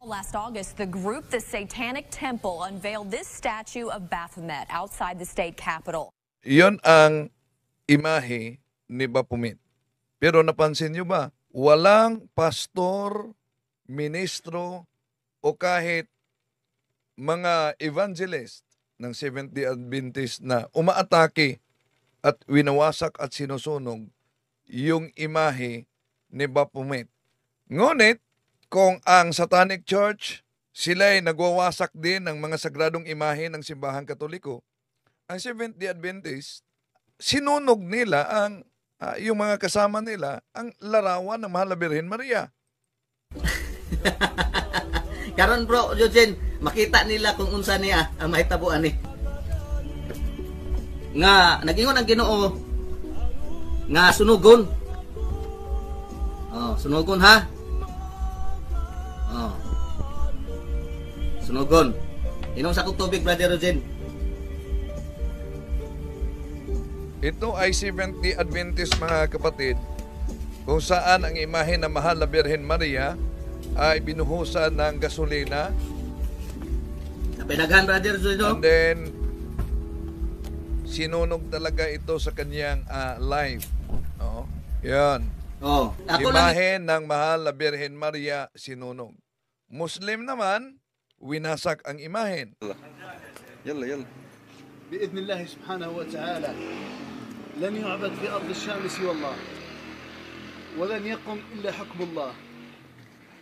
Last August, the group, the Satanic Temple, unveiled this statue of Baphomet outside the state capitol. Iyon ang imahe ni Baphomet. Pero napansin nyo ba, walang pastor, ministro, o kahit mga evangelist ng Seventh-day Adventist na umaatake at winawasak at sinusunog yung imahe ni Baphomet. Ngunit, kung ang Satanic Church, sila'y nagwawasak din ng mga sagradong imahe ng simbahang Katoliko, ang Seventh-day Adventist, sinunog nila ang yung mga kasama nila ang larawan ng Mahal na Birhen Maria. Karon bro, Eugene, makita nila kung unsa niya ang mahitabuan ni. Nga nagingon ang Ginoo nga sunugon. Oh, sunugon ha. Oh. Sunugon. Inom sa kong tubig, Brother Eugene. Ito ay Seventh-day Adventist, mga kapatid, kung saan ang imahe ng Mahal na Birhen Maria ay binuhusan ng gasolina. Napinaghan, Brother Eugene. And then, sinunog talaga ito sa kanyang live. Oh, yan. Oh, ako Imahe ng Mahal na Birhen Maria sinunog. Muslim naman, winasak ang imahen. يلا يلا بإذن الله سبحانه وتعالى لن يعبد في أرض الشام سوى الله ولن يقم إلا حكم الله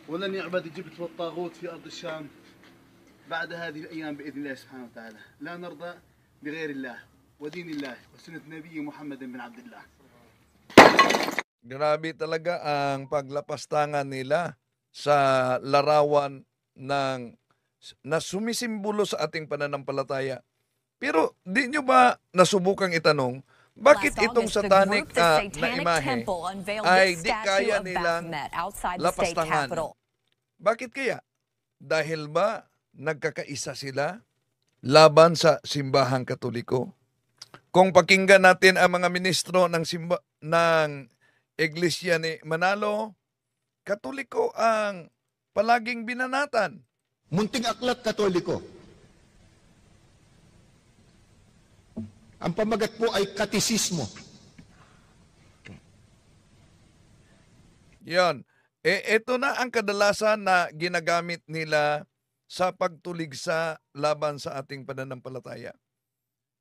ولن يعبد الجبت والطاغوت في أرض الشام بعد هذه الأيام بإذن الله سبحانه وتعالى. لا نرضى بغير الله ودين الله وسنة نبي محمد بن عبد الله. Grabe talaga ang paglapastangan nila sa larawan ng na sumisimbolo sa ating pananampalataya. Pero di nyo ba nasubukang itanong, bakit itong satanic na imahe ay di kaya nilang lapastangan? Bakit kaya? Dahil ba nagkakaisa sila laban sa simbahang Katoliko? Kung pakinggan natin ang mga ministro ng Iglesia ni Manalo, Katoliko ang palaging binanatan. Munting aklat Katoliko. Ang pamagat po ay katisismo. Yan. Ito na ang kadalasan na ginagamit nila sa pagtuligsa laban sa ating pananampalataya.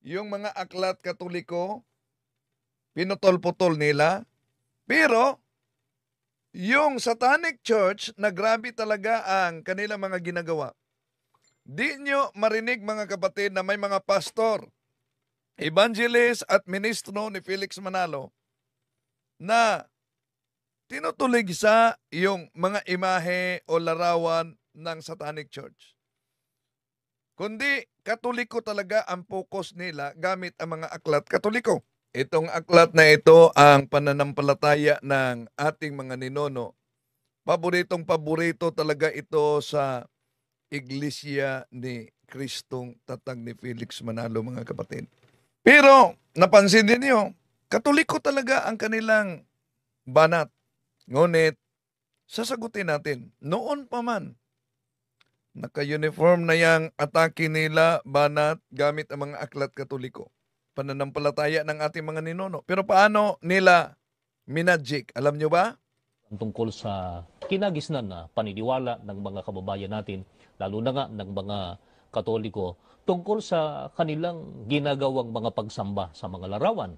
Yung mga aklat Katoliko, pinutol-putol nila, pero yung Satanic Church, na grabe talaga ang kanilang mga ginagawa. Di nyo marinig, mga kapatid, na may mga pastor, evangelist at ministro ni Felix Manalo na tinutulig sa yung mga imahe o larawan ng Satanic Church. Kundi Katoliko talaga ang focus nila gamit ang mga aklat Katoliko. Itong aklat na ito ang pananampalataya ng ating mga ninuno. Paboritong-paborito talaga ito sa Iglesia ni Kristong Tatag ni Felix Manalo, mga kapatid. Pero napansin din niyo, Katoliko talaga ang kanilang banat. Ngunit, sasagutin natin, noon pa man, naka-uniform na yang atake nila, banat, gamit ang mga aklat Katoliko. Pananampalataya ng ating mga ninuno. Pero paano nila minadjik? Alam nyo ba? Tungkol sa kinagisnan na paniniwala ng mga kababayan natin, lalo na nga ng mga Katoliko, tungkol sa kanilang ginagawang mga pagsamba sa mga larawan.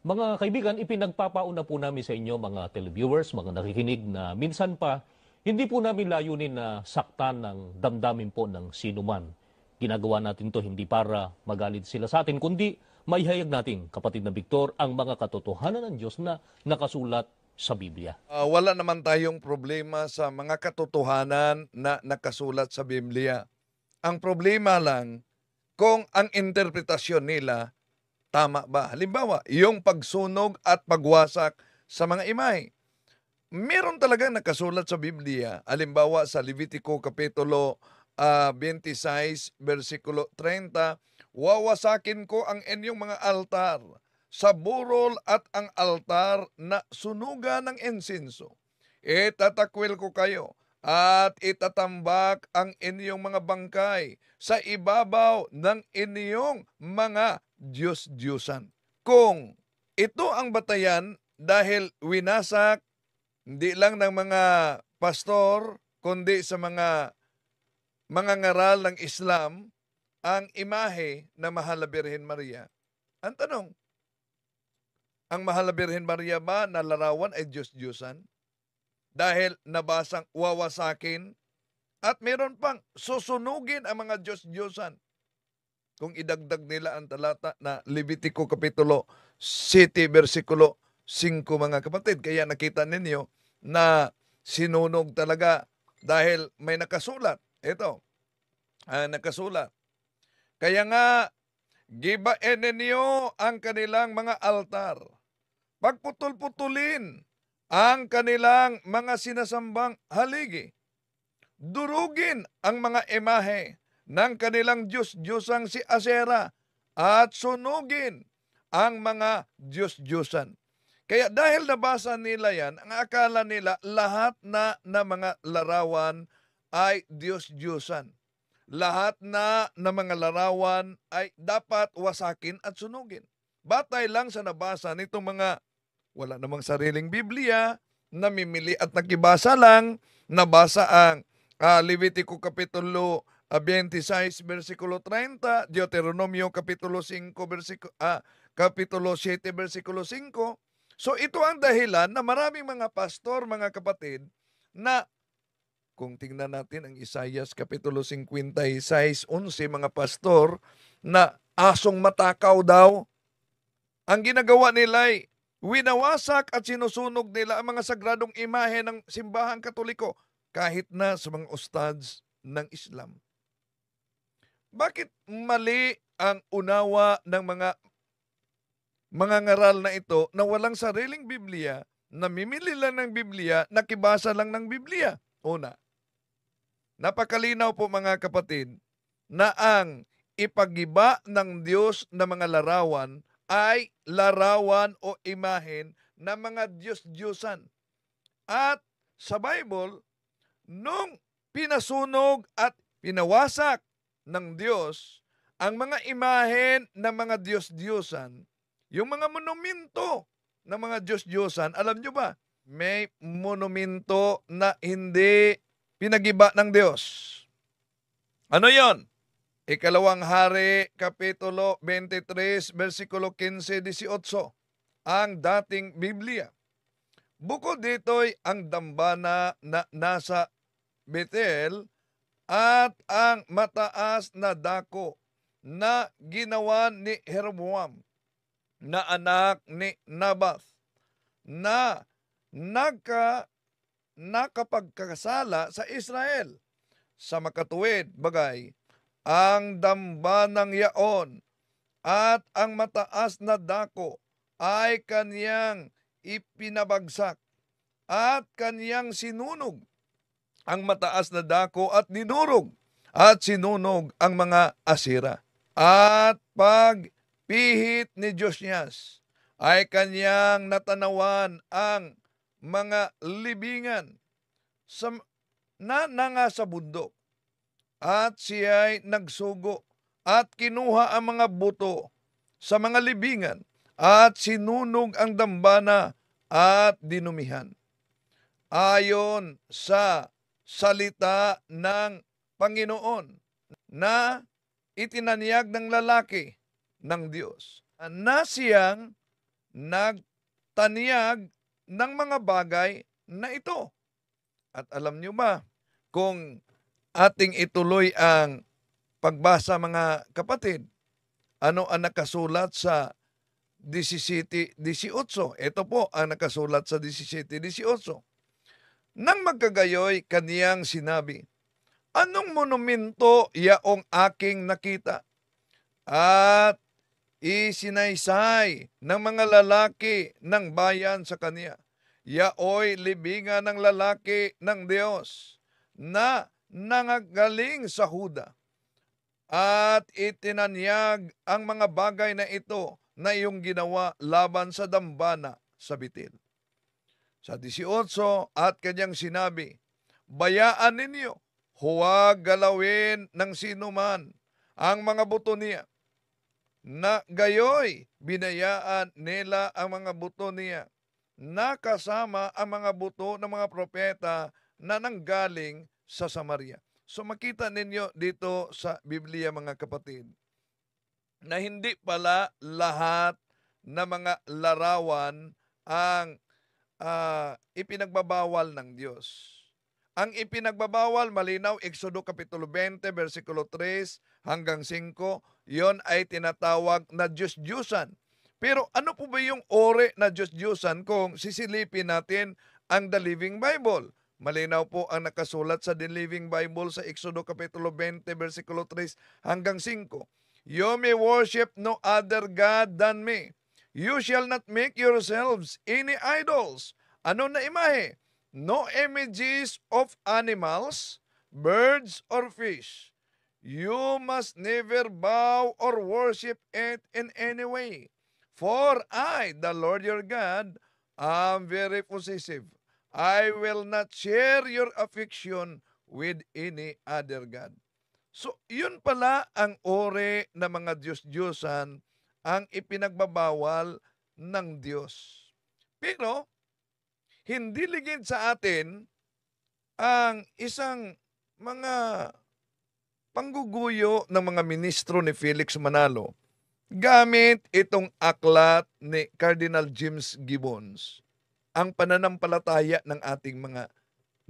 Mga kaibigan, ipinagpapauna po namin sa inyo, mga televiewers, mga nakikinig, na minsan pa, hindi po namin layunin na saktan ng damdamin po ng sinuman. Ginagawa natin to hindi para magalit sila sa atin, kundi maihayag natin, kapatid na Victor, ang mga katotohanan ng Diyos na nakasulat sa Biblia. Wala naman tayong problema sa mga katotohanan na nakasulat sa Biblia. Ang problema lang kung ang interpretasyon nila tama ba. Halimbawa, yung pagsunog at pagwasak sa mga imahe. Meron talagang nakasulat sa Biblia. Halimbawa sa Levitico Kapitulo 26, versikulo 30, wawasakin ko ang inyong mga altar sa burol at ang altar na sunugan ng insenso. Tatakwil ko kayo at itatambak ang inyong mga bangkay sa ibabaw ng inyong mga Diyos-Diyosan. Kung ito ang batayan dahil winasak hindi lang ng mga pastor, kundi sa mga ngaral ng Islam, ang imahe na Mahal na Birhen Maria. Ang tanong, ang Mahal na Birhen Maria ba na larawan ay Diyos-Diyosan? Dahil nabasang wawasakin at meron pang susunugin ang mga Diyos-Diyosan. Kung idagdag nila ang talata na Levitico Kapitulo 7, versikulo 5 mga kapatid. Kaya nakita ninyo na sinunog talaga dahil may nakasulat. Ito, nakasulat. Kaya nga, gibain ninyo ang kanilang mga altar. Pagputol-putulin ang kanilang mga sinasambang haligi. Durugin ang mga imahe ng kanilang Diyos-Diyosang si Asera at sunugin ang mga Diyos-Diyosan. Kaya dahil nabasa nila yan, ang akala nila lahat na mga larawan ay Diyos-Diyosan. Lahat na mga larawan ay dapat wasakin at sunugin. Batay lang sa nabasa nitong mga wala namang sariling Biblia, namimili at nakibasa lang, nabasa ang Levitico Kapitulo 26, versikulo 30, Deuteronomio Kapitulo 5, Kapitulo 7, versikulo 5. So ito ang dahilan na maraming mga pastor, mga kapatid, na kung tingnan natin ang Isaias Kapitulo 56, 11, mga pastor, na asong matakaw daw, ang ginagawa nila ay winawasak at sinusunog nila ang mga sagradong imahe ng simbahang Katoliko kahit na sa mga ustads ng Islam. Bakit mali ang unawa ng mga ngaral na ito na walang sariling Biblia, namimili lang ng Biblia, nakibasa lang ng Biblia? Una, napakalinaw po mga kapatid na ang ipagiba ng Diyos na mga larawan ay larawan o imahen ng mga Diyos-Diyosan. At sa Bible, nung pinasunog at pinawasak ng Diyos ang mga imahen ng mga Diyos-Diyosan, yung mga monumento ng mga Diyos-Diyosan, alam nyo ba, may monumento na hindi pinagiba ng Diyos. Ano yon? Ikalawang Hari, Kapitulo 23, versikulo 15-18, ang dating Biblia. Bukod dito'y ang dambana na nasa Bethel at ang mataas na dako na ginawa ni Jeroboam na anak ni Nabath na nakapagkasala sa Israel. Sa makatuwid, bagay, ang dambanang yaon at ang mataas na dako ay kaniyang ipinabagsak at kaniyang sinunog ang mataas na dako at dinurog at sinunog ang mga asira. At pagpihit ni Josias ay kaniyang natanawan ang mga libingan na nasa bundok. At siya'y nagsugo at kinuha ang mga buto sa mga libingan at sinunog ang dambana at dinumihan. Ayon sa salita ng Panginoon na itinanyag ng lalaki ng Diyos na siyang nagtanyag ng mga bagay na ito. At alam niyo ba, kung ating ituloy ang pagbasa mga kapatid, ano ang nakasulat sa 17:18? Ito po ang nakasulat sa 17:18. Nang magkagayoy, kaniyang sinabi, anong monumento yaong aking nakita? At isinaysay ng mga lalaki ng bayan sa kaniya, yaoy libingan ng lalaki ng Diyos na nangagaling sa Huda. At itinanyag ang mga bagay na ito na iyong ginawa laban sa dambana sa Betel. Sa 18, at kanyang sinabi, bayaan ninyo, huwag galawin ng sinuman ang mga buto niya, na gayoy binayaan nila ang mga buto niya, nakasama ang mga buto ng mga propeta na nanggaling sa Samaria. So makita ninyo dito sa Biblia, mga kapatid, na hindi pala lahat na mga larawan ang ipinagbabawal ng Diyos. Ang ipinagbabawal, malinaw, Exodo Kapitulo 20, versikulo 3 hanggang 5, yon ay tinatawag na Diyos-Diyusan. Pero ano po ba yung ore na Diyos-Diyusan kung sisilipin natin ang The Living Bible? Malinaw po ang nakasulat sa The Living Bible sa Exodo Kapitulo 20, versikulo 3 hanggang 5. You may worship no other God than me. You shall not make yourselves any idols. Ano na imahe? No images of animals, birds, or fish. You must never bow or worship it in any way. For I, the Lord your God, am very possessive. I will not share your affection with any other God. So, yun pala ang ore ng mga Diyos-Diyosan ang ipinagbabawal ng Diyos. Pero, hindi ligid sa atin ang isang mga pangguguyo ng mga ministro ni Felix Manalo gamit itong aklat ni Cardinal James Gibbons, ang pananampalataya ng ating mga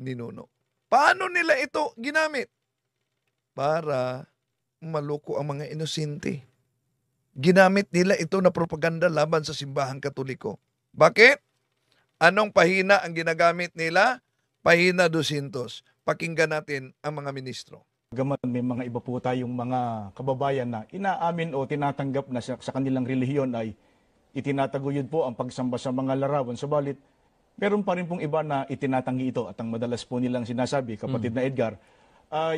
ninuno. Paano nila ito ginamit? Para maloko ang mga inosente. Ginamit nila ito na propaganda laban sa simbahang Katoliko. Bakit? Anong pahina ang ginagamit nila? Pahina 200. Pakinggan natin ang mga ministro. Bagaman may mga iba po tayong mga kababayan na inaamin o tinatanggap na sa kanilang relihiyon ay itinataguyod po ang pagsamba sa mga larawan. Subalit, meron pa rin pong iba na itinatanggi ito at ang madalas po nilang sinasabi, kapatid na Edgar,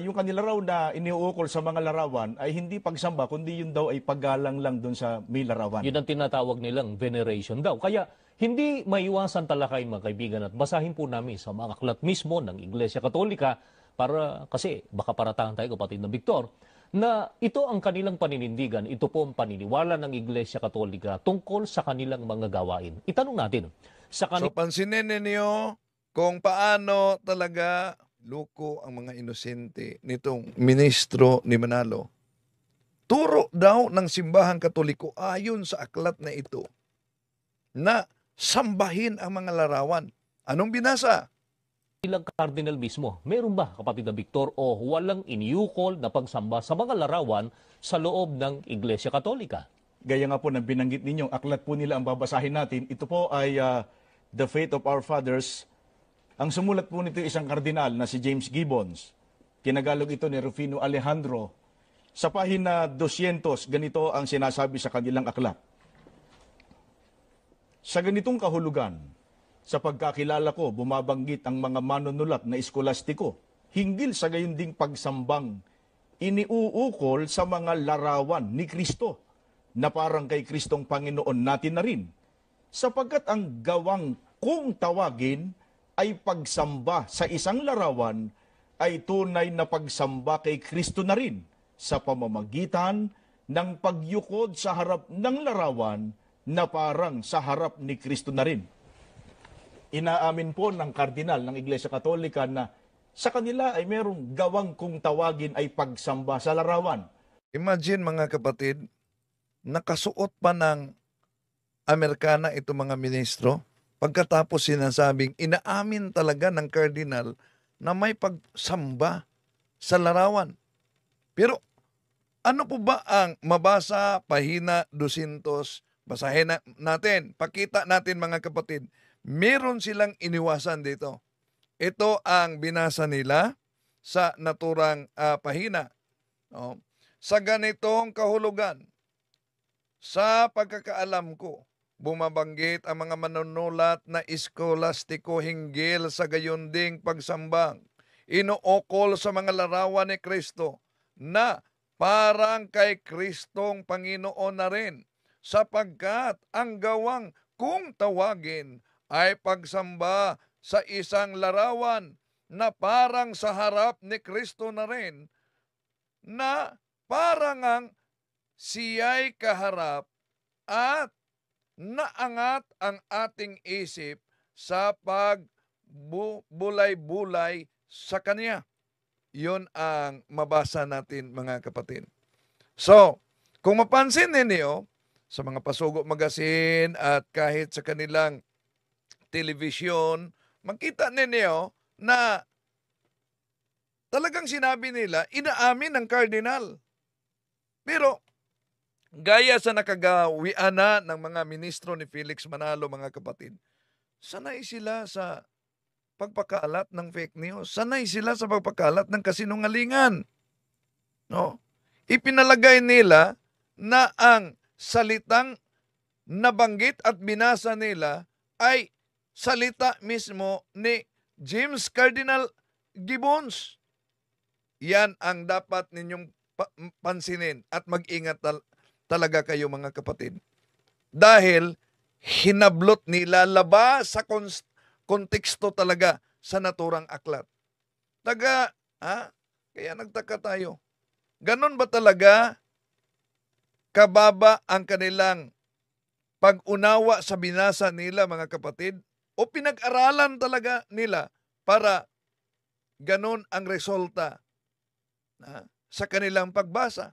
yung kanila raw na iniuukol sa mga larawan ay hindi pagsamba, kundi yun daw ay paggalang lang doon sa may larawan. Yun ang tinatawag nilang veneration daw. Kaya hindi maiwasan talakayin, mga kaibigan, at basahin po namin sa mga aklat mismo ng Iglesia Katolika para, kasi baka paratahan tayo, kapatid na Victor, na ito ang kanilang paninindigan, ito po ang paniniwala ng Iglesia Katolika tungkol sa kanilang mga gawain. Itanong natin, sa So pansinin ninyo kung paano talaga loko ang mga inosente nitong ministro ni Manalo. Turo daw ng simbahang Katoliko ayon sa aklat na ito na sambahin ang mga larawan. Anong binasa? ilang cardinal mismo, meron ba, kapatid na Victor, o walang iniukol na pagsamba sa mga larawan sa loob ng Iglesia Katolika? Gaya nga po ng binanggit ninyong aklat po nila ang babasahin natin. Ito po ay The Faith of Our Fathers. Ang sumulat po nito isang kardinal na si James Gibbons. Kinagalog ito ni Rufino Alejandro. Sa pahina 200, ganito ang sinasabi sa kanilang aklat. Sa ganitong kahulugan, sa pagkakilala ko, bumabanggit ang mga manunulat na eskolastiko, hinggil sa gayon ding pagsambang, iniuukol sa mga larawan ni Kristo, na parang kay Kristong Panginoon natin na rin, sapagkat ang gawang kung tawagin ay pagsamba sa isang larawan ay tunay na pagsamba kay Kristo na rin sa pamamagitan ng pagyukod sa harap ng larawan na parang sa harap ni Kristo na rin. Inaamin po ng kardinal ng Iglesia Katolika na sa kanila ay merong gawang kung tawagin ay pagsamba sa larawan. Imagine mga kapatid, nakasuot pa ng Amerikana ito mga ministro, pagkatapos sinasabing inaamin talaga ng cardinal na may pagsamba sa larawan. Pero ano po ba ang mabasa pahina 200? Basahin natin, pakita natin mga kapatid. Meron silang iniwasan dito. Ito ang binasa nila sa naturang pahina. No? Sa ganitong kahulugan, sa pagkakaalam ko, bumabanggit ang mga manunulat na eskolastiko hinggil sa gayon ding pagsambang, inuukol sa mga larawan ni Kristo na parang kay Kristong Panginoon na rin, sapagkat ang gawang kung tawagin ay pagsamba sa isang larawan na parang sa harap ni Kristo na rin, na parang ang siya'y kaharap at naangat ang ating isip sa pagbulay-bulay sa Kanya. Yun ang mabasa natin, mga kapatid. So, kung mapansin ninyo, sa mga Pasugo Magazine at kahit sa kanilang television, makita ninyo na talagang sinabi nila, inaamin ng Cardinal. Pero, gaya sa nakagawian na ng mga ministro ni Felix Manalo, mga kapatid, sanay sila sa pagpakalat ng fake news. Sanay sila sa pagpakalat ng kasinungalingan. No? Ipinalagay nila na ang salitang nabanggit at binasa nila ay salita mismo ni James Cardinal Gibbons. Yan ang dapat ninyong pansinin at mag-ingat talaga kayo, mga kapatid. Dahil hinablot nila labas sa konteksto talaga sa naturang aklat. Kaya nagtaka tayo. Ganon ba talaga kababa ang kanilang pag-unawa sa binasa nila, mga kapatid? O pinag-aralan talaga nila para ganon ang resulta sa kanilang pagbasa?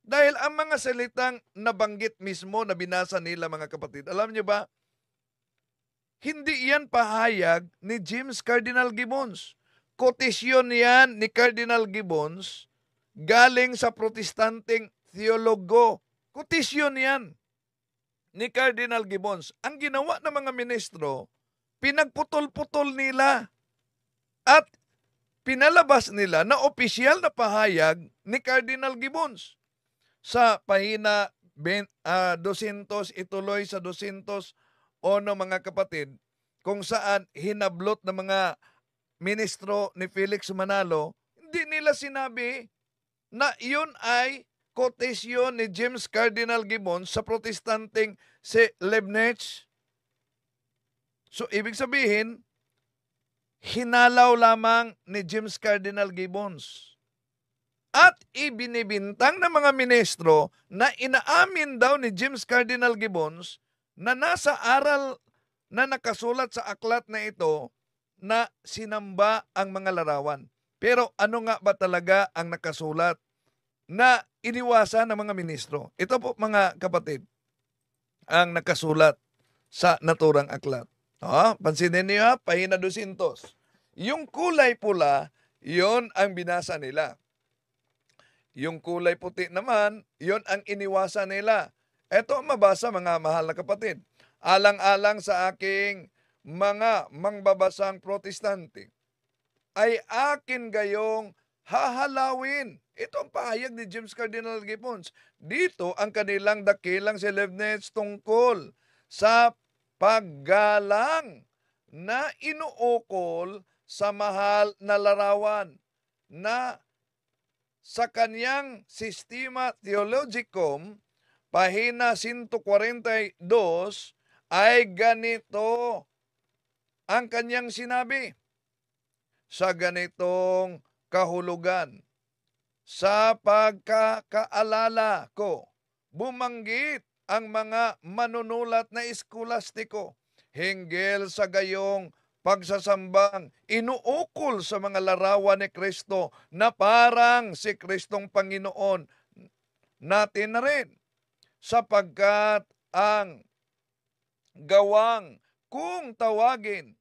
Dahil ang mga salitang nabanggit mismo na binasa nila, mga kapatid, alam niyo ba, hindi yan pahayag ni James Cardinal Gibbons. Kotisyon yan ni Cardinal Gibbons galing sa protestanteng theologo. Kotisyon yan ni Cardinal Gibbons. Ang ginawa ng mga ministro, pinagputol-putol nila at pinalabas nila na opisyal na pahayag ni Cardinal Gibbons. Sa pahina 200, ituloy sa 200, mga kapatid, kung saan hinablot ng mga ministro ni Felix Manalo, hindi nila sinabi na yun ay quotation ni James Cardinal Gibbons sa protestanteng si Leibniz. So, ibig sabihin, hinalaw lamang ni James Cardinal Gibbons. At ibinibintang ng mga ministro na inaamin daw ni James Cardinal Gibbons na nasa aral na nakasulat sa aklat na ito na sinamba ang mga larawan. Pero ano nga ba talaga ang nakasulat na iniwasan ng mga ministro? Ito po, mga kapatid, ang nakasulat sa naturang aklat. Pansinin niyo, pahina 200. Yung kulay pula, yon ang binasa nila. Yung kulay puti naman, yon ang iniwasan nila. Ito ang mabasa, mga mahal na kapatid. Alang-alang sa aking mga mangbabasang protestante, ay akin gayong hahalawin. Ito ang pahayag ni James Cardinal Gibbons. Dito ang kanilang dakilang si Leibniz tungkol sa paggalang na inuukol sa mahal na larawan na sa kanyang Systema Theologicum, pahina 142, ay ganito ang kanyang sinabi. Sa ganitong kahulugan, sa pagkakaalala ko, bumanggit ang mga manunulat na eskolastiko hinggil sa gayong pagsasambang inuukol sa mga larawan ni Kristo na parang si Kristong Panginoon natin na rin, sapagkat ang gawang kung tawagin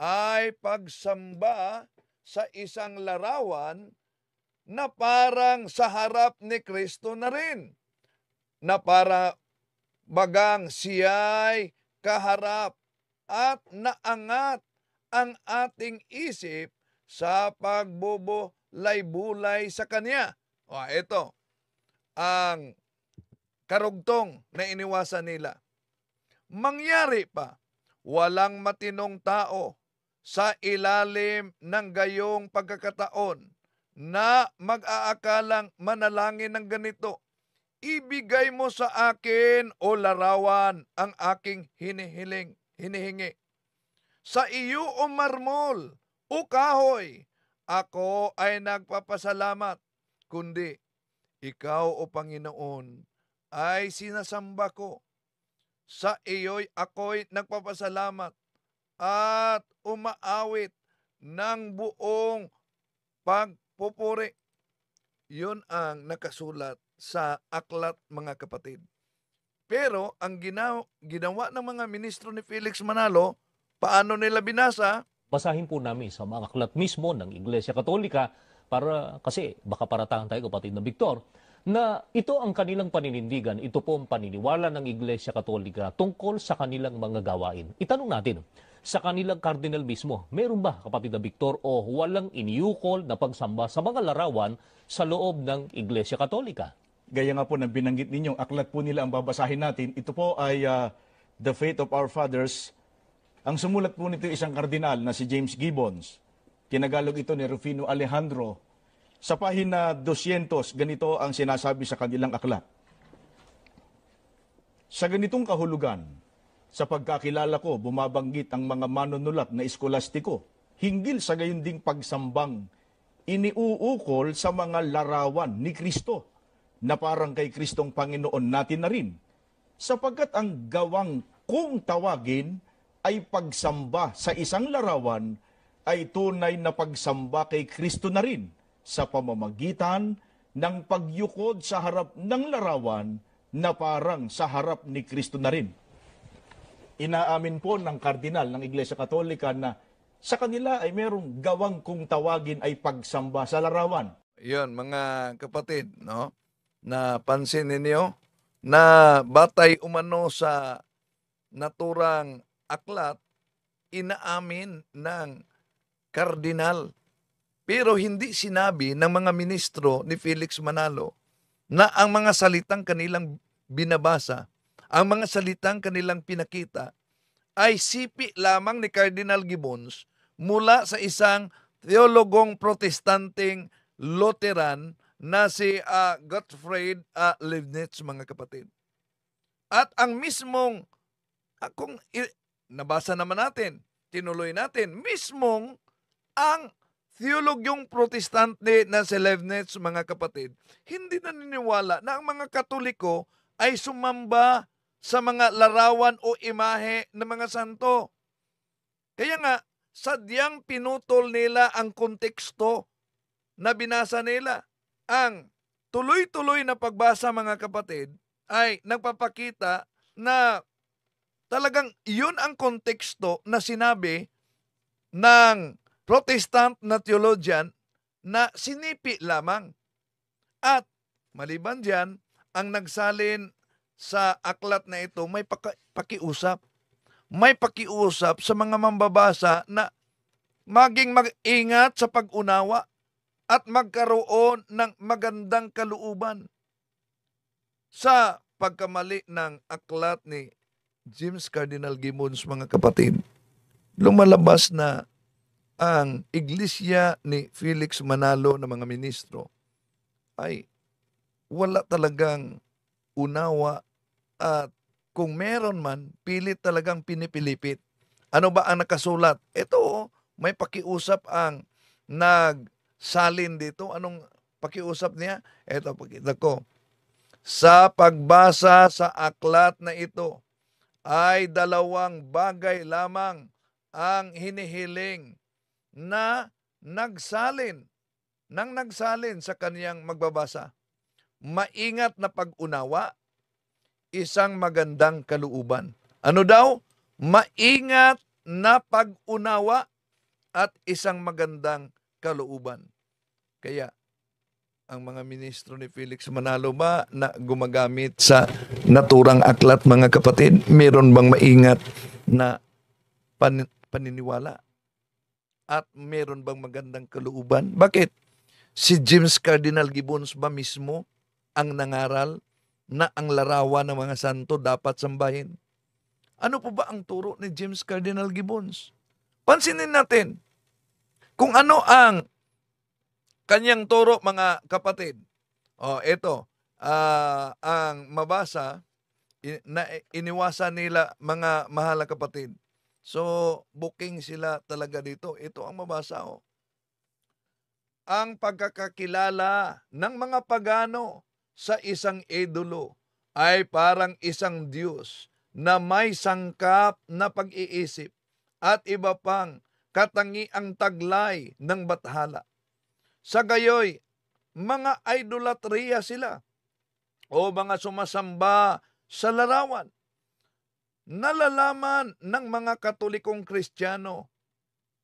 ay pagsamba sa isang larawan na parang sa harap ni Kristo na rin, na para bagang siya'y kaharap at naangat ang ating isip sa pagbubulay-bulay sa Kanya. Ito ang karugtong na iniwasan nila. Mangyari pa, walang matinong tao sa ilalim ng gayong pagkakataon na mag-aakalang manalangin ng ganito. Ibigay mo sa akin, o larawan, ang aking hinihingi. Sa iyo, o marmol, o kahoy, ako ay nagpapasalamat, kundi ikaw, o Panginoon, ay sinasamba ko. Sa iyo'y ako'y nagpapasalamat at umaawit ng buong pagpupuri. Yun ang nakasulat sa aklat, mga kapatid. Pero ang ginawa ng mga ministro ni Felix Manalo, paano nila binasa? Basahin po namin sa mga aklat mismo ng Iglesia Katolika para kasi baka paratahan tayo, kapatid na Victor, na ito ang kanilang paninindigan, ito po ang paniniwala ng Iglesia Katolika tungkol sa kanilang mga gawain. Itanong natin, sa kanilang kardinal mismo, meron ba, kapatid na Victor, o walang iniukol na pagsamba sa mga larawan sa loob ng Iglesia Katolika? Gaya nga po ng binanggit ninyong aklat po nila ang babasahin natin. Ito po ay The Faith of Our Fathers. Ang sumulat po nito isang kardinal na si James Gibbons. Kinagalog ito ni Rufino Alejandro. Sa pahina 200, ganito ang sinasabi sa kanilang aklat. Sa ganitong kahulugan, sa pagkakilala ko, bumabanggit ang mga manunulat na eskolastiko hinggil sa gayon ding pagsambang iniuukol sa mga larawan ni Kristo na parang kay Kristong Panginoon natin na rin, sapagkat ang gawang kung tawagin ay pagsamba sa isang larawan ay tunay na pagsamba kay Kristo na rin sa pamamagitan ng pagyukod sa harap ng larawan na parang sa harap ni Kristo na rin. Inaamin po ng kardinal ng Iglesia Katolika na sa kanila ay merong gawang kung tawagin ay pagsamba sa larawan. Yun, mga kapatid, no? Napansin ninyo na batay umano sa naturang aklat, inaamin ng kardinal. Pero hindi sinabi ng mga ministro ni Felix Manalo na ang mga salitang kanilang binabasa, ang mga salitang kanilang pinakita, ay sipi lamang ni Cardinal Gibbons mula sa isang teologong protestanteng Lutheran na si Gottfried Leibniz, mga kapatid. At ang mismong, kung nabasa naman natin, tinuloy natin, mismong ang teologyong protestante na si Leibniz, mga kapatid, hindi naniniwala na ang mga Katoliko ay sumamba sa mga larawan o imahe ng mga santo. Kaya nga, sadyang pinutol nila ang konteksto na binasa nila. Ang tuloy-tuloy na pagbasa, mga kapatid, ay nagpapakita na talagang yun ang konteksto na sinabi ng Protestant na theologian na sinipi lamang. At maliban dyan, ang nagsalin sa aklat na ito may pakiusap. May pakiusap sa mga mambabasa na maging mag-ingat sa pag-unawa at magkaroon ng magandang kalooban. Sa pagkamali ng aklat ni James Cardinal Gibbons, mga kapatid, lumalabas na ang iglesia ni Felix Manalo na mga ministro ay wala talagang unawa at kung meron man, pilit talagang pinipilipit. Ano ba ang nakasulat? Ito, may pakiusap ang nagsalin dito. Anong pakiusap niya? Ito, pakita ko. Sa pagbasa sa aklat na ito, ay dalawang bagay lamang ang hinihiling na nagsalin sa kaniyang magbabasa. Maingat na pag-unawa, isang magandang kalooban. Ano daw? Maingat na pag-unawa at isang magandang kalooban. Kaya, ang mga ministro ni Felix Manalo ba na gumagamit sa naturang aklat, mga kapatid? Meron bang maingat na paniniwala? At meron bang magandang kalooban? Bakit? Si James Cardinal Gibbons ba mismo ang nangaral na ang larawan ng mga santo dapat sambahin? Ano po ba ang turo ni James Cardinal Gibbons? Pansinin natin kung ano ang kanyang turo, mga kapatid. Ito, ang mabasa na iniwasan nila, mga mahal na kapatid. So, booking sila talaga dito. Ito ang mabasa, oh. Ang pagkakakilala ng mga pagano sa isang idolo ay parang isang Diyos na may sangkap na pag-iisip at iba pang katangiang taglay ng bathala. Sa gayoy, mga idolatriya sila o mga sumasamba sa larawan. Nalalaman ng mga Katolikong Kristiyano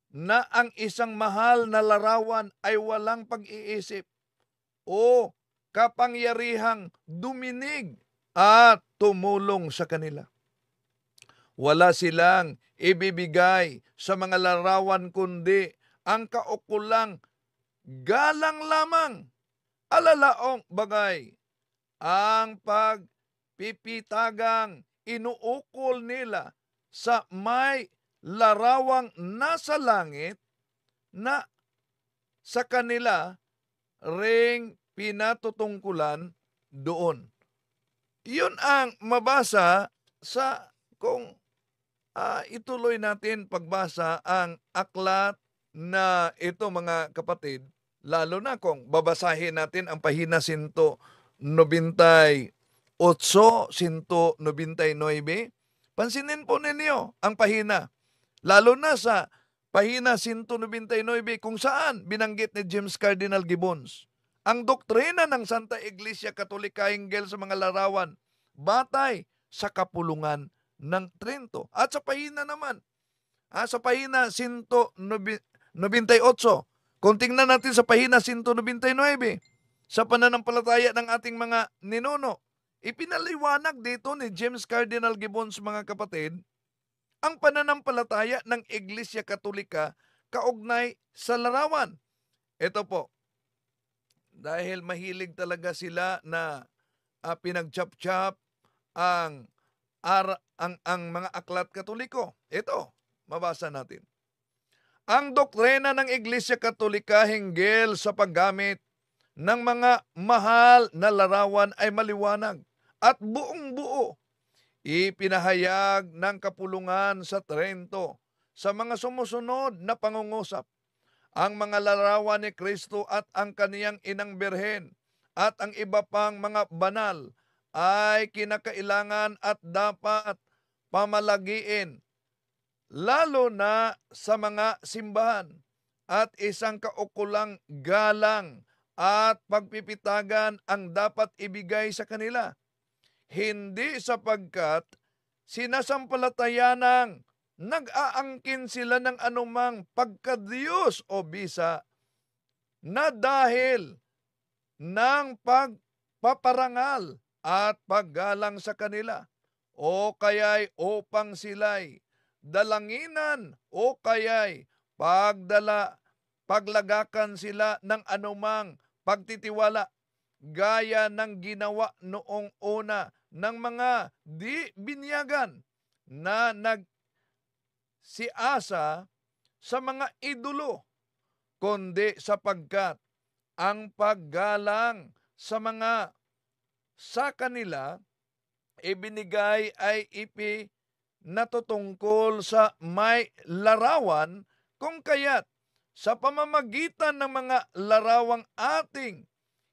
na ang isang mahal na larawan ay walang pag-iisip o kapangyarihang duminig at tumulong sa kanila. Wala silang ibibigay sa mga larawan kundi ang kaukulang galang lamang. Alalaong bagay, ang pagpipitagang inuukol nila sa may larawang nasa langit na sa kanila ring pinatutungkulan doon. Yun ang mabasa sa kung ituloy natin pagbasa ang aklat na ito mga kapatid, lalo na kung babasahin natin ang pahina 198, 199, pansinin po ninyo ang pahina. Lalo na sa pahina 199 kung saan binanggit ni James Cardinal Gibbons ang doktrina ng Santa Iglesia Katolika hinggil sa mga larawan batay sa kapulungan ng Trento. At sa pahina naman, sa pahina 198, kung tingnan natin sa pahina 199, sa pananampalataya ng ating mga ninuno, ipinaliwanag dito ni James Cardinal Gibbons, mga kapatid, ang pananampalataya ng Iglesia Katolika kaugnay sa larawan. Ito po, dahil mahilig talaga sila na pinagchap-chap ang mga aklat Katoliko. Ito, mabasa natin. Ang doktrina ng Iglesia Katolika hinggil sa paggamit ng mga mahal na larawan ay maliwanag at buong-buo. Ipinahayag ng kapulungan sa Trento sa mga sumusunod na pangungusap. Ang mga larawan ni Kristo at ang kaniyang inang birhen at ang iba pang mga banal ay kinakailangan at dapat pamalagiin, lalo na sa mga simbahan, at isang kaukulang galang at pagpipitagan ang dapat ibigay sa kanila. Hindi sapagkat sinasampalatayanang nag-aangkin sila ng anumang pagkadiyos o bisa na dahil ng pagpaparangal at paggalang sa kanila o kaya'y upang sila'y dalanginan o kaya'y paglagakan sila ng anumang pagtitiwala gaya ng ginawa noong una ng mga di binyagan na nagsiasa sa mga idolo, kundi sapagkat ang paggalang sa mga sa kanila ibinigay ay natutungkol sa may larawan, kung kaya't sa pamamagitan ng mga larawang ating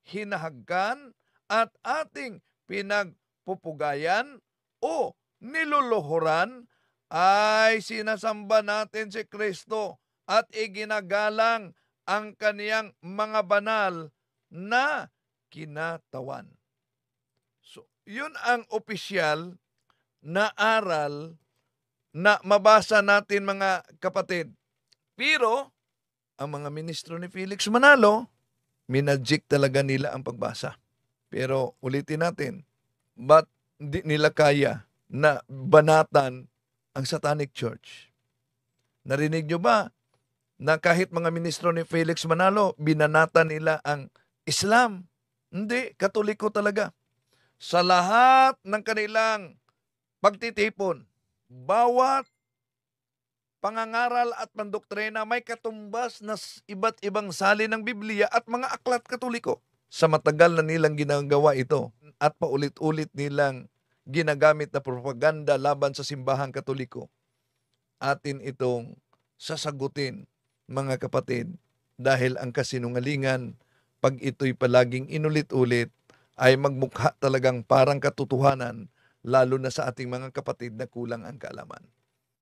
hinahagkan at ating pinagpupugayan o niluluhuran ay sinasamba natin si Kristo at iginagalang ang kaniyang mga banal na kinatawan. So, yun ang opisyal na aral na mabasa natin, mga kapatid. Pero, ang mga ministro ni Felix Manalo, minadjik talaga nila ang pagbasa. Pero ulitin natin, ba't di nila kaya na banatan ang Satanic Church? Narinig nyo ba na kahit mga ministro ni Felix Manalo, binanatan nila ang Islam? Hindi, Katoliko talaga. Sa lahat ng kanilang pagtitipon, bawat pangangaral at pandoktrina may katumbas na iba't ibang salin ng Biblia at mga aklat Katoliko. Sa matagal na nilang ginagawa ito at paulit-ulit nilang ginagamit na propaganda laban sa simbahang Katoliko, atin itong sasagutin, mga kapatid, dahil ang kasinungalingan, pag ito'y palaging inulit-ulit, ay magmukha talagang parang katotohanan, lalo na sa ating mga kapatid na kulang ang kaalaman.